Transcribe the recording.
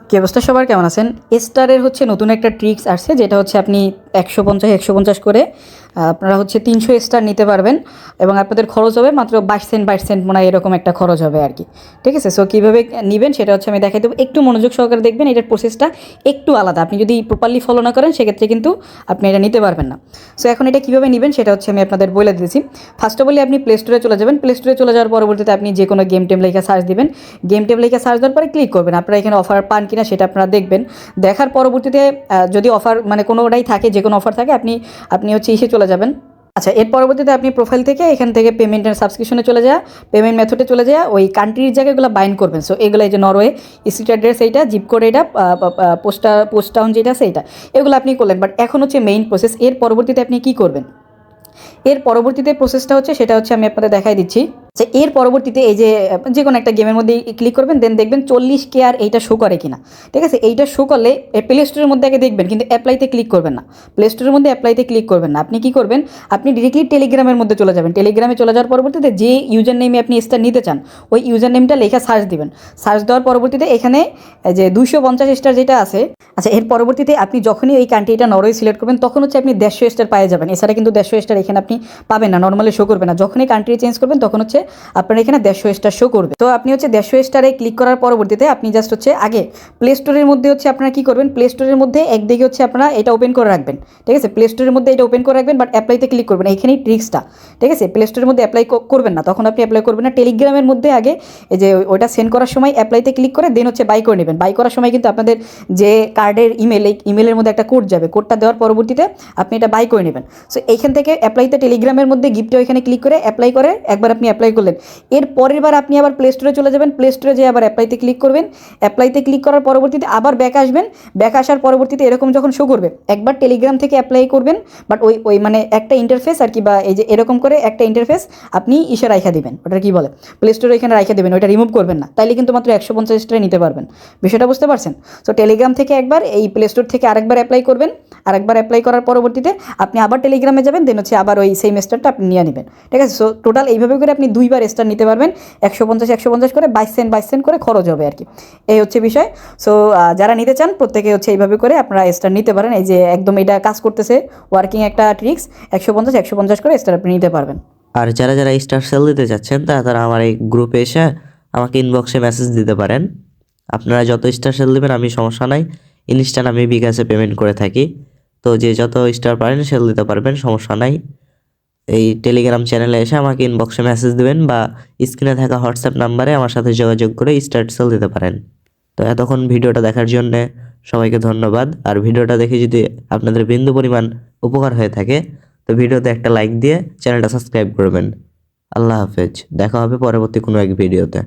কি অবস্থা সবার, কেমন আছেন? স্টারের হচ্ছে নতুন একটা ট্রিক্স আসছে, যেটা হচ্ছে আপনি 150 করে আপনারা হচ্ছে 300 স্টার নিতে পারবেন এবং আপনাদের খরচ হবে মাত্র 22 সেন্ট মনে হয়, এরকম একটা খরচ হবে আর কি। ঠিক আছে, সো কীভাবে নেবেন সেটা হচ্ছে আমি দেখাই দেবো, একটু মনোযোগ সহকারে দেখবেন। এটার প্রসেসটা একটু আলাদা, আপনি যদি প্রপারলি ফলো না করেন সেক্ষেত্রে কিন্তু আপনি এটা নিতে পারবেন না। সো এখন এটা কীভাবে নেবেন সেটা হচ্ছে আমি আপনাদের বলে দিয়েছি। ফার্স্ট অফ অল আপনি প্লে স্টোরে চলে যাবেন। প্লে স্টোরে চলে যাওয়ার পরবর্তীতে আপনি যে কোনো গেম টেম লেখা সার্চ দিবেন। গেম টেম লেখা সার্চ দেওয়ার পরে ক্লিক করবেন, আপনারা এখানে অফার পান কিনা সেটা আপনারা দেখবেন। দেখার পরবর্তীতে যদি অফার মানে কোনোটাই থাকে, যে কোনো অফার থাকে, আপনি আপনি হচ্ছে ইসে চলে যাবেন। আচ্ছা, এর পরবর্তীতে আপনি প্রোফাইল থেকে এখান থেকে পেমেন্ট অ্যান্ড সাবস্ক্রিপশনে চলে যাওয়া, পেমেন্ট মেথডে চলে যাওয়া, ওই কান্ট্রির জায়গাগুলো বাইন্ড করবেন। সো এগুলো এই যে নরওয়ে, স্ট্রিট অ্যাড্রেস এইটা, জিপ কোড এটা, পোস্ট টাউন যেটা আছে এইটা, এগুলো আপনি করলেন। বাট এখন হচ্ছে মেইন প্রসেস, এর পরবর্তীতে আপনি কী করবেন। এর পরবর্তীতে প্রসেসটা হচ্ছে সেটা হচ্ছে আমি আপনাদের দেখাই দিচ্ছি। যে এর পরবর্তীতে এই যে কোনো একটা গেমের মধ্যে ক্লিক করবেন, দেন দেখবেন 40K আর এইটা শো করে কিনা। ঠিক আছে, এইটা শো করলে প্লে স্টোরের মধ্যে আগে দেখবেন, কিন্তু অ্যাপ্লাইতে ক্লিক করবেন না। প্লে স্টোরের মধ্যে অ্যাপ্লাইতে ক্লিক করবেন না। আপনি কী করবেন, আপনি ডিরেক্টলি টেলিগ্রামের মধ্যে চলে যাবেন। টেলিগ্রামে চলে যাওয়ার পরবর্তীতে যে ইউজার নেমে আপনি স্টার নিতে চান, ওই ইউজার নেমটা লেখা সার্চ দিবেন। সার্চ দেওয়ার পরবর্তীতে এখানে যে 250 স্টার যেটা আছে, আচ্ছা, এর পরবর্তীতে আপনি যখনই ওই কান্ট্রিটা নরওয়ে সিলেক্ট করবেন, তখন হচ্ছে আপনি 150 স্টার পেয়ে যাবেন। এছাড়া কিন্তু 150 স্টার এখানে আপনি পাবেন না, নর্মালি শো করবে না। যখনই কান্ট্রি চেঞ্জ করবেন তখন হচ্ছে আপনার এখানে 150 স্টার শো করবে। তো আপনি হচ্ছে 150 স্টারে ক্লিক করার পরবর্তীতে আপনি জাস্ট হচ্ছে আগে প্লে স্টোরের মধ্যে হচ্ছে আপনারা কী করবেন, প্লে স্টোরের মধ্যে একদিকে হচ্ছে আপনারা এটা ওপেন করে রাখবেন। ঠিক আছে, প্লে স্টোরের মধ্যে এটা ওপেন করে রাখবেন, বাট অ্যাপ্লাইতে ক্লিক করবেন। এইখানেই ট্রিক্সটা। ঠিক আছে, প্লে স্টোরের মধ্যে অ্যাপ্লাই করবেন না, তখন আপনি অ্যাপ্লাই করবেন না। টেলিগ্রামের মধ্যে আগে এই যে ওইটা সেন্ড করার সময় অ্যাপ্লাইতে ক্লিক করে দেন হচ্ছে বাই করে নেবেন। বাই করার সময় কিন্তু আপনাদের যে কার্ডের ইমেল, এই ইমেলের মধ্যে একটা কোড যাবে, কোডটা দেওয়ার পরবর্তীতে আপনি এটা বাই করে নেবেন। সো এইখান থেকে অ্যাপ্লাইতে টেলিগ্রামের মধ্যে গিফটে ওইখানে ক্লিক করে অ্যাপ্লাই করে একবার আপনি অ্যাপ্লাই করলেন। এর পরের বার আপনি আবার প্লে স্টোরে চলে যাবেন। প্লে স্টোরে যেয়ে আবার অ্যাপ্লাইতে ক্লিক করবেন। অ্যাপ্লাইতে ক্লিক করার পরবর্তীতে আবার ব্যাক আসবেন। ব্যাক আসার পরবর্তীতে এরকম যখন শো করবে, একবার টেলিগ্রাম থেকে অ্যাপ্লাই করবেন, বাট ওই মানে একটা ইন্টারফেস আর কি, বা এই যে এরকম করে একটা ইন্টারফেস আপনি ইসে রাইখা দিবেন, ওটা কি বলে, প্লে স্টোরে এখানে রাইখা দেবেন, ওইটা রিমুভ করবেন না। তাইলে কিন্তু মাত্র 150 টাকা নিতে পারবেন। বিষয়টা বুঝতে পারছেন? সো টেলিগ্রাম থেকে একবার, এই প্লে স্টোর থেকে আরেকবার অ্যাপ্লাই করবেন। আরেকবার অ্যাপ্লাই করার পরবর্তীতে আপনি আবার টেলিগ্রামে যাবেন, দেন হচ্ছে আবার ওই সেম স্টারটা আপনি নিয়ে নেবেন। ঠিক আছে, সো টোটাল এইভাবে করে আপনি দুইবার স্টার নিতে পারবেন। 150 করে 22 সেন্ট করে খরচ হবে আর কি। এই হচ্ছে বিষয়। সো যারা নিতে চান প্রত্যেকে হচ্ছে এইভাবে করে আপনারা স্টার নিতে পারেন। এই যে একদম এটা কাজ করতেছে, ওয়ার্কিং একটা ট্রিক্স। 150 করে স্টার আপনি নিতে পারবেন। আর যারা যারা স্টার সেল দিতে চাচ্ছেন তারা আমার এই গ্রুপে এসে আমাকে ইনবক্সে মেসেজ দিতে পারেন। আপনারা যত স্টার সেল দেবেন আমি সমস্যা নাই, ইনস্ট্যান্ট আমি বিকাশে পেমেন্ট করে থাকি। তো যে যত স্টার পারেন সেল দিতে পারবেন, সমস্যা নাই। এই টেলিগ্রাম চ্যানেলে এসে আমাকে ইনবক্সে মেসেজ দেবেন বা স্ক্রিনে থাকা হোয়াটসঅ্যাপ নাম্বারে আমার সাথে যোগাযোগ করে স্টার সেল দিতে পারেন। তো এতক্ষণ ভিডিওটা দেখার জন্যে সবাইকে ধন্যবাদ। আর ভিডিওটা দেখে যদি আপনাদের বিন্দু পরিমাণ উপকার হয়ে থাকে তো ভিডিওতে একটা লাইক দিয়ে চ্যানেলটা সাবস্ক্রাইব করবেন। আল্লাহ হাফেজ, দেখা হবে পরবর্তী কোনো এক ভিডিওতে।